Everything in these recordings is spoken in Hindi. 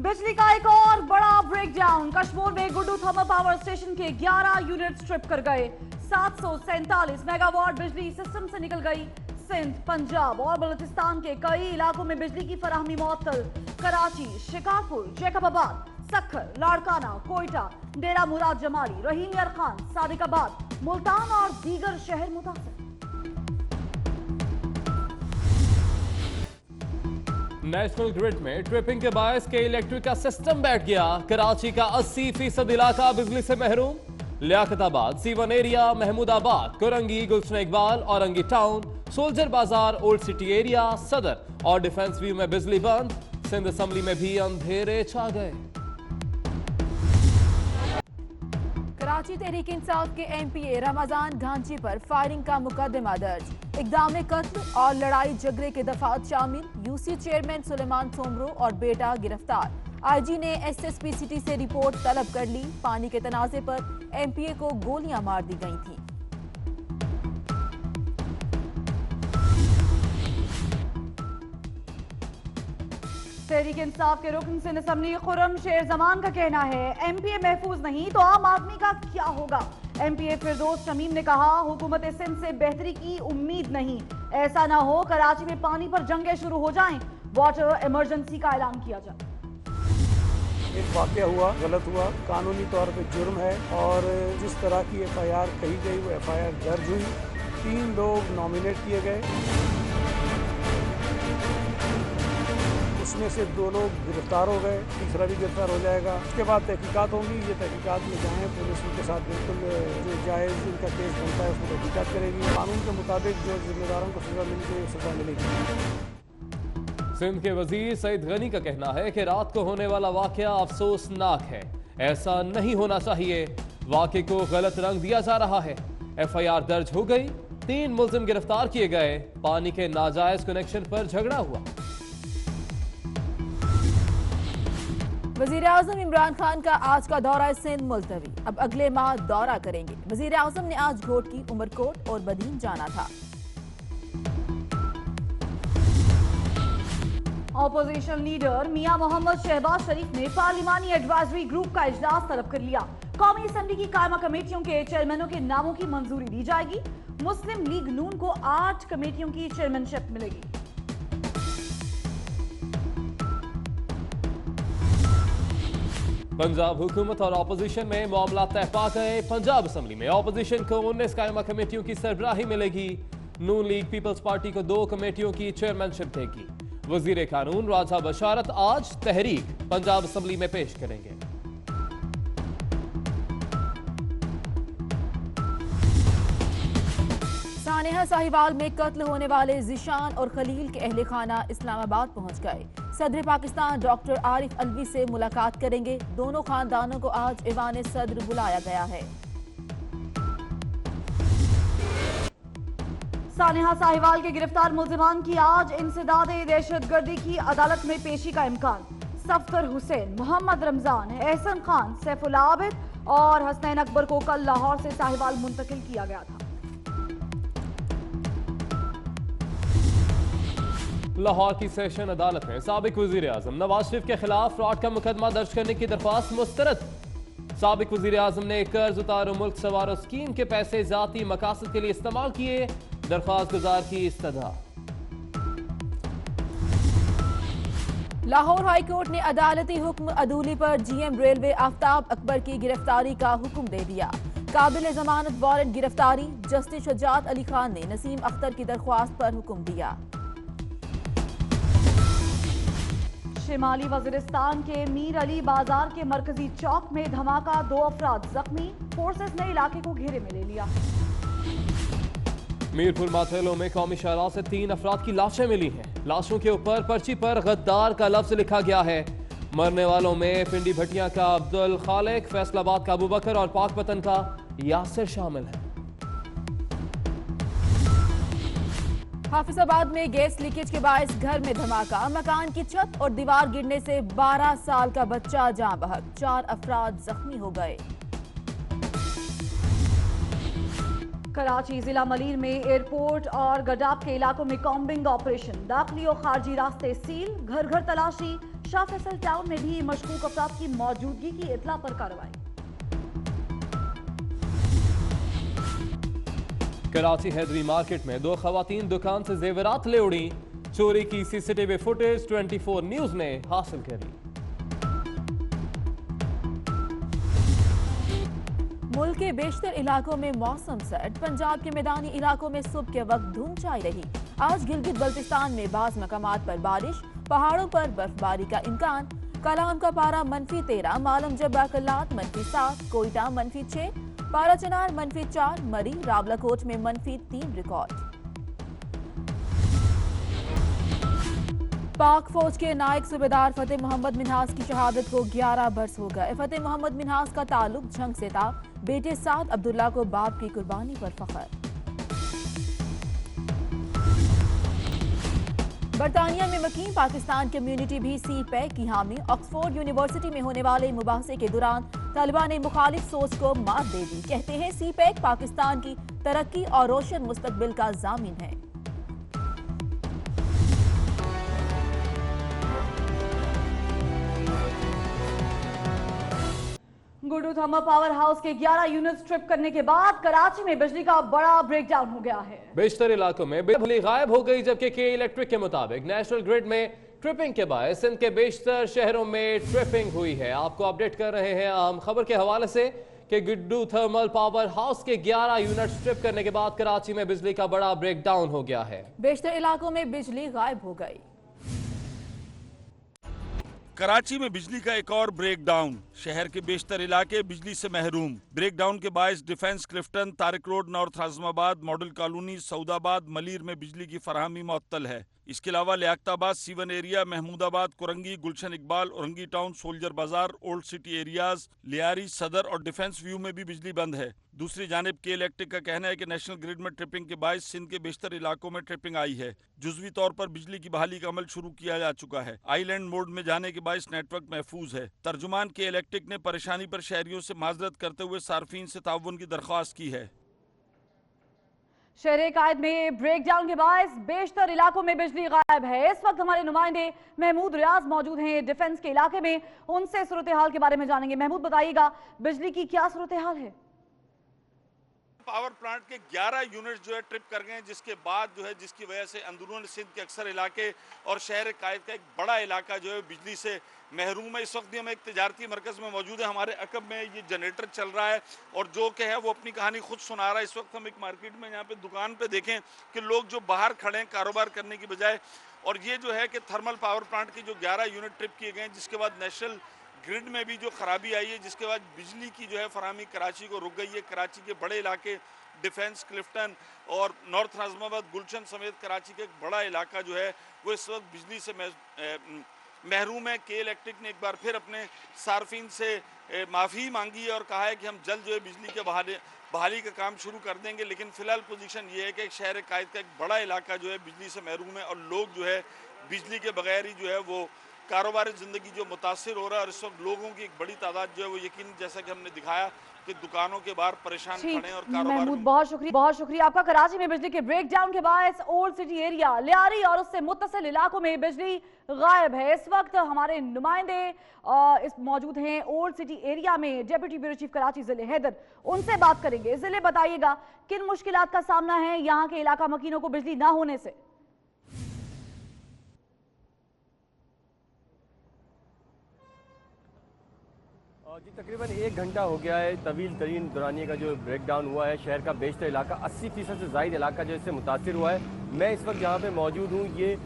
बिजली का एक और बड़ा ब्रेकडाउन। कश्मीर में गुड्डू थर्मल पावर स्टेशन के 11 यूनिट ट्रिप कर गए। 747 मेगावाट बिजली सिस्टम से निकल गई। सिंध, पंजाब और बलूचिस्तान के कई इलाकों में बिजली की फराहमी मुअत्तल। कराची, शिकारपुर, जैकबाबाद, सक्खर, लाड़काना, कोयटा, डेरा मुराद जमाली, रहीम यार खान, सादिकाबाद, मुल्तान और दीगर शहर मुतासर। नेशनल ग्रिड में ट्रिपिंग के बायस के इलेक्ट्रिक का सिस्टम बैठ गया। कराची का 80% इलाका बिजली से महरूम। लियाकताबाद, सीवन area, Mahmudabad, Korangi, Gulshan Iqbal, Orangi Town, Soldier Bazaar, Old city area, सदर और डिफेंस व्यू में बिजली बंद। सिंध असम्बली में भी अंधेरे छा गए। कराची तहरीक इंसाफ के एमपीए रमजान घांची पर फायरिंग का मुकदमा दर्ज। इक़दाम कत्ल और लड़ाई झगड़े के दफात शामिल। यूसी चेयरमैन सुलेमान सोमरो और बेटा गिरफ्तार। आईजी ने एसएसपी सिटी से रिपोर्ट तलब कर ली। पानी के तनाजे पर एमपीए को गोलियां मार दी गई थीं। तहरीक इंसाफ के रुकन सिंध असम्बली खुर्रम शेर जमान का कहना है, एमपीए महफूज नहीं तो आम आदमी का क्या होगा। एमपीए फिरदौस शमीम ने कहा, हुकूमत सिंध से बेहतरी की उम्मीद नहीं। ऐसा ना हो कराची में पानी पर जंगें शुरू हो जाएं, वाटर इमरजेंसी का ऐलान किया जाए। एक वाकया हुआ, गलत हुआ, कानूनी तौर पे जुर्म है और जिस तरह की एफआईआर कही गई वो एफआईआर दर्ज हुई। 3 लोग नॉमिनेट किए गए, उसमें से 2 लोग गिरफ्तार हो गए, तीसरा भी गिरफ्तार हो जाएगा। उसके बाद तहकीकात होंगी। ये तहकीकात में जाएँ, पुलिस उनके साथ बिल्कुल जो जायज़ इनका केस बनता है उसमें तहकीकात करेगी। कानून के मुताबिक जो जिम्मेदारों को सजा मिलनी चाहिए सजा मिलेगी। सिंध के वजीर सईद गनी का कहना है कि रात को होने वाला वाकया अफसोसनाक है। ऐसा नहीं होना चाहिए। वाकये को गलत रंग दिया जा रहा है। एफआईआर दर्ज हो गई। 3 मुल्जिम गिरफ्तार किए गए। पानी के नाजायज कनेक्शन पर झगड़ा हुआ। वजीर आजम इमरान खान का आज का दौरा सिंध मुलतवी। अब अगले माह दौरा करेंगे। वजीर आजम ने आज घोटकी, उमरकोट और बदीन जाना था। ऑपोजिशन लीडर मियां मोहम्मद शहबाज शरीफ ने पार्लिमानी एडवाइजरी ग्रुप का इजलास तलब कर लिया। कौमी असम्बली की कायमा कमेटियों के चेयरमैनों के नामों की मंजूरी दी जाएगी। मुस्लिम लीग नून को 8 कमेटियों की चेयरमैनशिप मिलेगी। पंजाब हुकूमत और ऑपोजिशन में मामला तय पा गए। पंजाब असम्बली में ऑपोजिशन को 19 कायमा कमेटियों की सरबराही मिलेगी। नून लीग पीपल्स पार्टी को 2 कमेटियों की चेयरमैनशिप देगी। वजीर कानून राजा बशारत आज तहरीक पंजाब असम्बली में पेश करेंगे। सानेहा साहिवाल में कत्ल होने वाले जिशान और खलील के अहले खाना इस्लामाबाद पहुंच गए। सदर पाकिस्तान डॉक्टर आरिफ अलवी से मुलाकात करेंगे। दोनों खानदानों को आज ईवान सदर बुलाया गया है। सानेहा साहिवाल के गिरफ्तार मुल्जिमान की आज इंसदादे दहशतगर्दी की अदालत में पेशी का इम्कान। सफ्तर हुसैन, मोहम्मद रमजान, एहसन खान, सैफुल आबिद और हसनैन अकबर को कल लाहौर से साहिवाल मुंतकिल किया गया था। लाहौर की सेशन अदालत में साबिक वजीर आजम नवाज शरीफ के खिलाफ फ्रॉड का मुकदमा दर्ज करने की दरख्वास्त मुस्तरद। साबिक वजीर आजम ने कर्ज उतारो मुल्क सवारो स्कीम के पैसे जाती मकासद के लिए इस्तेमाल किए। दरख्वास्त गुजार की इस्तदा। लाहौर हाई कोर्ट ने अदालती हुक्म अदूली पर जीएम रेलवे आफ्ताब अकबर की गिरफ्तारी का हुक्म दे दिया। काबिल जमानत वारंट गिरफ्तारी। जस्टिस शजात अली खान ने नसीम अख्तर की दरख्वास्त पर हुक्म दिया। शिमाली वजीरिस्तान के मीर अली बाजार के मरकजी चौक में धमाका, 2 अफराद जख्मी। फोर्सेस ने इलाके को घेरे में ले लिया। मीरपुर माथेलो में कौमी शाहराह से 3 अफराद की लाशें मिली हैं। लाशों के ऊपर पर्ची पर गद्दार का लफ्ज लिखा गया है। मरने वालों में पिंडी भटिया का अब्दुल खालिक, फैसलाबाद का अबू बकर और पाकपतन का यासिर शामिल है। हाफिजाबाद में गैस लीकेज के बायस घर में धमाका। मकान की छत और दीवार गिरने से 12 साल का बच्चा जान बहक। 4 अफराद जख्मी हो गए। कराची जिला मलीर में एयरपोर्ट और गडाप के इलाकों में कॉम्बिंग ऑपरेशन, दाखिली और खारजी रास्ते सील, घर घर तलाशी। शाह फैसल टाउन में भी मशकूक अफराद की मौजूदगी की इत्ला पर कार्रवाई। कराची हैदरी मार्केट में 2 खवातीन दुकान से जेवरात ले उड़ी, चोरी की सीसीटीवी फुटेज 24 न्यूज ने हासिल करी। मुल्क के बेशतर इलाकों में मौसम सर्द, पंजाब के मैदानी इलाकों में सुबह के वक्त धूप छाई रही। आज गिलगित बल्तिस्तान में बाज़ मकामात पर बारिश, पहाड़ों पर बर्फबारी का इम्कान। कलाम का पारा -13, मालम जब्बा कल्लात -7, कोयटा -6, पारा चनार -4, मरी रावलाकोट में -3 रिकॉर्ड। पाक फौज के नायक सूबेदार फतेह मोहम्मद मिन्हास की शहादत को 11 बरस हो गए। फतेह मोहम्मद मिन्हास का ताल्लुक जंग से था। बेटे साद अब्दुल्ला को बाप की कुर्बानी पर फख्र। बरतानिया में मकीन पाकिस्तान कम्युनिटी भी सी-पैक की हामी। ऑक्सफोर्ड यूनिवर्सिटी में होने वाले मुबाहसे के दौरान तालिबान ने मुखालिफ सोच को मात दे दी। कहते हैं सी-पैक पाकिस्तान की तरक्की और रोशन मुस्तकबिल का जामिन है। गुड्डू थर्मल पावर हाउस के 11 यूनिट ट्रिप करने के बाद कराची में बिजली का बड़ा ब्रेकडाउन हो गया है। बेशतर इलाकों में बिजली गायब हो गई, जबकि के इलेक्ट्रिक के मुताबिक नेशनल ग्रिड में ट्रिपिंग के बाद सिंध के बेशतर शहरों में ट्रिपिंग हुई है। आपको अपडेट कर रहे हैं अहम खबर के हवाले से कि गुड्डू थर्मल पावर हाउस के 11 यूनिट ट्रिप करने के बाद कराची में बिजली का बड़ा ब्रेकडाउन हो गया है। बेशतर इलाकों में बिजली गायब हो गई। कराची में बिजली का एक और ब्रेकडाउन, शहर के बेशतर इलाके बिजली से महरूम। ब्रेकडाउन के बायस Defence, Clifton, Tariq Road, North Azamabad, Model Colony, Saudabad, Malir में बिजली की फराहमी मुअत्तल है। इसके अलावा लियाकताबाद, सीवन area, Mahmudabad, Korangi, Gulshan Iqbal, Orangi Town, Soldier Bazaar, Old City areas, Lyari, Saddar और डिफेंस व्यू में भी बिजली बंद है। दूसरी जानिब के इलेक्ट्रिक का कहना है कि नेशनल ग्रिड में ट्रिपिंग के बायस सिंध के बेशतर इलाकों में ट्रिपिंग आई है। जुजवी तौर पर बिजली की बहाली का अमल शुरू किया जा चुका है। आईलैंड मोड में जाने के बायस नेटवर्क महफूज है। तर्जुमान के इलेक्ट्रिक ने परेशानी पर शहरियों से माजरत करते हुए सार्फिन से ताउन की दरख्वास्त की है। शहर कायद में ब्रेकडाउन के बाद बेशतर इलाकों में बिजली गायब है। इस वक्त हमारे नुमाइंदे महमूद रियाज मौजूद हैं डिफेंस के इलाके में, उनसे सूरत हाल के बारे में जानेंगे। महमूद, बताइएगा बिजली की क्या सूरत हाल है? पावर प्लांट के 11 यूनिट जो है ट्रिप कर गए, जिसके बाद जो है जिसकी वजह से अंदरून सिंध के अक्सर इलाके और शहर कायद का एक बड़ा इलाका जो है बिजली से महरूम है। इस वक्त भी हम एक तिजारती मरकज़ में मौजूद है। हमारे अकब में ये जनरेटर चल रहा है और जो कि है वो अपनी कहानी खुद सुना रहा है। इस वक्त हम एक मार्केट में यहाँ पे दुकान पे देखें कि लोग जो बाहर खड़े हैं कारोबार करने की बजाय, और ये जो है कि थर्मल पावर प्लांट की जो 11 यूनिट ट्रिप किए गए, जिसके बाद नेशनल ग्रिड में भी जो खराबी आई है, जिसके बाद बिजली की जो है फराहमी कराची को रुक गई है। कराची के बड़े इलाके डिफेंस, क्लिफ्टन और नॉर्थ नाजमाबाद, गुलशन समेत कराची का एक बड़ा इलाका जो है वो इस वक्त बिजली से महरूम है। के इलेक्ट्रिक ने एक बार फिर अपने सार्फिन से माफ़ी मांगी है और कहा है कि हम जल्द जो है बिजली के बहाली का काम शुरू कर देंगे। लेकिन फ़िलहाल पोजीशन ये है कि शहर कायद का एक बड़ा इलाका जो है बिजली से महरूम है और लोग जो है बिजली के बगैर ही जो है वो कारोबारी ज़िंदगी जो मुतासिर हो रहा है। और इस वक्त लोगों की एक बड़ी तादाद जो है वो यकीन, जैसा कि हमने दिखाया कि दुकानों के बाहर परेशान खड़े हैं और कारोबार। महमूद, बहुत शुक्रिया आपका। कराची में बिजली के ब्रेकडाउन के बाद ओल्ड सिटी एरिया, लियारी और उससे मुत्तसिल इलाकों में बिजली गायब है। इस वक्त हमारे नुमाइंदे मौजूद हैं ओल्ड सिटी एरिया में, डेप्यूटी ब्यूरो चीफ कराची जिले हैदर, उनसे बात करेंगे। जिले बताइएगा किन मुश्किलात का सामना है यहाँ के इलाका मकीनों को बिजली ना होने से? जी तकरीबन 1 घंटा हो गया है तवील तरीन दौरानिए का जो ब्रेकडाउन हुआ है। शहर का बेशतर इलाका 80% से ज़ायद इलाका जो इससे मुतासिर हुआ है। मैं इस वक्त जहाँ पे मौजूद हूँ ये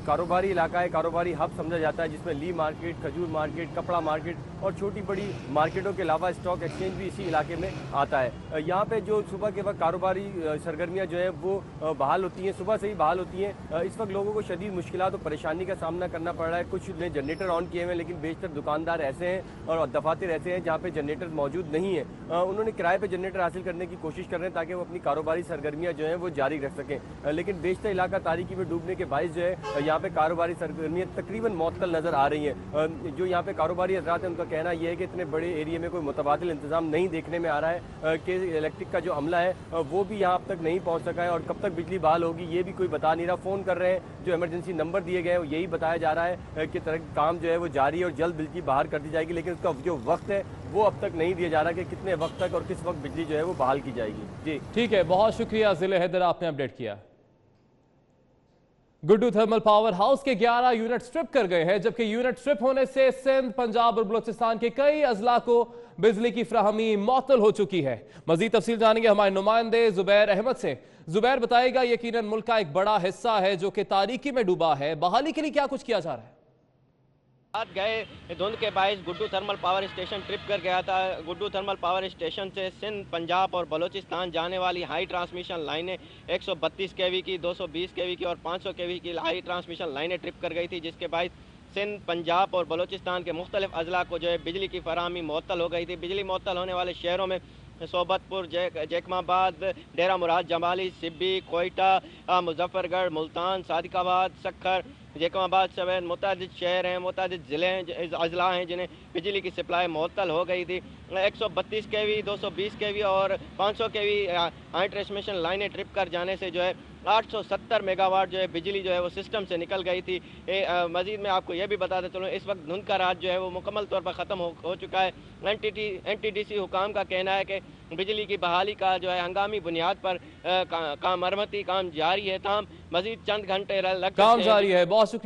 कारोबारी इलाका है, कारोबारी हब समझा जाता है, जिसमें ली मार्केट, खजूर मार्केट, कपड़ा मार्केट और छोटी बड़ी मार्केटों के अलावा स्टॉक एक्सचेंज भी इसी इलाके में आता है। यहाँ पे जो सुबह के वक्त कारोबारी सरगर्मियाँ जो है वो बहाल होती हैं, सुबह से ही बहाल होती हैं। इस वक्त लोगों को शदीद मुश्किलात और परेशानी का सामना करना पड़ रहा है। कुछ ने जनरेटर ऑन किए हुए हैं, लेकिन बेशतर दुकानदार ऐसे हैं और दफातर ऐसे हैं जहाँ पे जनरेटर मौजूद नहीं है। उन्होंने किराए पे जनरेटर हासिल करने की कोशिश कर रहे हैं ताकि वो अपनी कारोबारी सरगर्मियाँ जो हैं वो जारी रख सकें। लेकिन लेकिन बेशतर इलाका तारीकी में डूबने के बायस जो है यहाँ पे कारोबारी सरगर्मियाँ तकरीबन मअतल नज़र आ रही हैं। जो यहाँ पे कारोबारी हजरात हैं उनका कहना यह है कि इतने बड़े एरिया में कोई मुतबादिल इंतजाम नहीं देखने में आ रहा है कि इलेक्ट्रिक का जो अमला है वो भी यहाँ अब तक नहीं पहुँच सका है, और कब तक बिजली बहाल होगी ये भी कोई बता नहीं रहा। फ़ोन कर रहे हैं, जो इमरजेंसी नंबर दिए गए हैं यही बताया जा रहा है कि काम जो है वो जारी है और जल्द बिजली बाहर कर दी जाएगी, लेकिन उसका जो वक्त है वो अब तक नहीं दिया जा रहा कि कितने वक्त तक और किस वक्त बिजली जो है वो बहाल की जाएगी। जी ठीक है, बहुत शुक्रिया जिले हैदर, आपने अपडेट किया। गुड्डू थर्मल पावर हाउस के 11 यूनिट स्ट्रिप कर गए हैं, जबकि यूनिट स्ट्रिप होने से सिंध, पंजाब और बलूचिस्तान के कई अजला को बिजली की फ्राहमी मअतल हो चुकी है। मजीद तफसील जानेंगे हमारे नुमाइंदे जुबैर अहमद से। जुबैर बताएगा, यकीनन मुल्क का एक बड़ा हिस्सा है जो कि तारीकी में डूबा है, बहाली के लिए क्या कुछ किया जा रहा है? रात गए धुंध के बायस Guddu thermal power station trip कर गया था। गुड्डू थर्मल पावर स्टेशन से सिंध, पंजाब और बलूचिस्तान जाने वाली हाई ट्रांसमिशन लाइनें 132 केवी की, 220 केवी की और 500 केवी की हाई ट्रांसमिशन लाइनें ट्रिप कर गई थी, जिसके बायस सिंध, पंजाब और बलूचिस्तान के मुख्तलिफ अजला को जो है बिजली की फराहमी मअतल हो गई थी। बिजली मअतल होने वाले शहरों में सोबतपुर, जैकमाबाद, डेरा मुराद जमाली, सिब्बी, कोयटा, मुजफ्फरगढ़, मुल्तान, सादिकाबाद, सक्खर, जैकमाबाद समेत मुतअद्दिद शहर हैं, मुतअद्दिद ज़िले हैं, अजला हैं जिन्हें बिजली की सप्लाई मअतल हो गई थी। 132 केवी, 220 केवी और 500 केवी हाई ट्रांसमिशन लाइनें ट्रिप कर जाने से जो है 870 मेगावाट जो है बिजली जो है वो सिस्टम से निकल गई थी। मजीद मैं आपको यह भी बताता चलूँ, इस वक्त धुंध का रात जो है वो मुकम्मल तौर पर ख़त्म हो चुका है। NTDC हुकाम का कहना है कि बिजली की बहाली का जो है हंगामी बुनियाद पर मरम्मती काम जारी है, ताहम मजीद चंद घंटे लग काम जारी है। बहुत शुक्रिया।